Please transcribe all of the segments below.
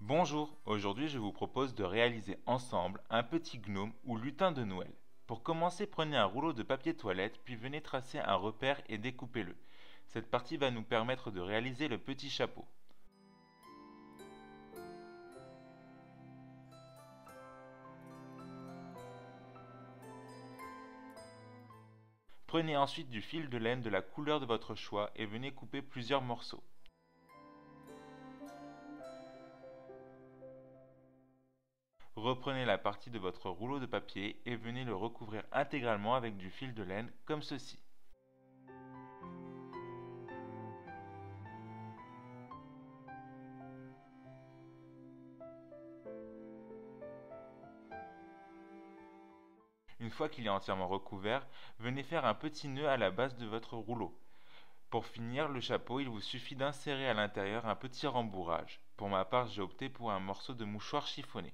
Bonjour, aujourd'hui je vous propose de réaliser ensemble un petit gnome ou lutin de Noël. Pour commencer, prenez un rouleau de papier toilette, puis venez tracer un repère et découpez-le. Cette partie va nous permettre de réaliser le petit chapeau. Prenez ensuite du fil de laine de la couleur de votre choix et venez couper plusieurs morceaux. Reprenez la partie de votre rouleau de papier et venez le recouvrir intégralement avec du fil de laine comme ceci. Une fois qu'il est entièrement recouvert, venez faire un petit nœud à la base de votre rouleau. Pour finir le chapeau, il vous suffit d'insérer à l'intérieur un petit rembourrage. Pour ma part, j'ai opté pour un morceau de mouchoir chiffonné.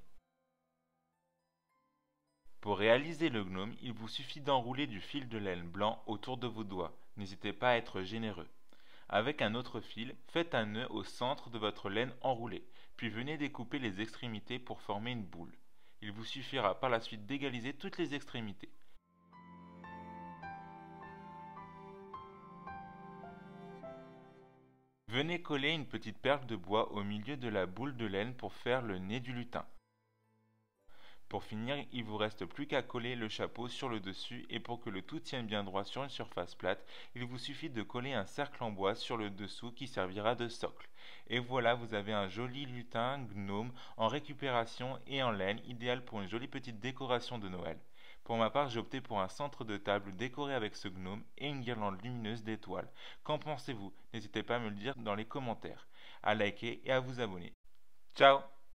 Pour réaliser le gnome, il vous suffit d'enrouler du fil de laine blanc autour de vos doigts. N'hésitez pas à être généreux. Avec un autre fil, faites un nœud au centre de votre laine enroulée, puis venez découper les extrémités pour former une boule. Il vous suffira par la suite d'égaliser toutes les extrémités. Venez coller une petite perle de bois au milieu de la boule de laine pour faire le nez du lutin. Pour finir, il vous reste plus qu'à coller le chapeau sur le dessus et pour que le tout tienne bien droit sur une surface plate, il vous suffit de coller un cercle en bois sur le dessous qui servira de socle. Et voilà, vous avez un joli lutin gnome en récupération et en laine, idéal pour une jolie petite décoration de Noël. Pour ma part, j'ai opté pour un centre de table décoré avec ce gnome et une guirlande lumineuse d'étoiles. Qu'en pensez-vous? N'hésitez pas à me le dire dans les commentaires, à liker et à vous abonner. Ciao!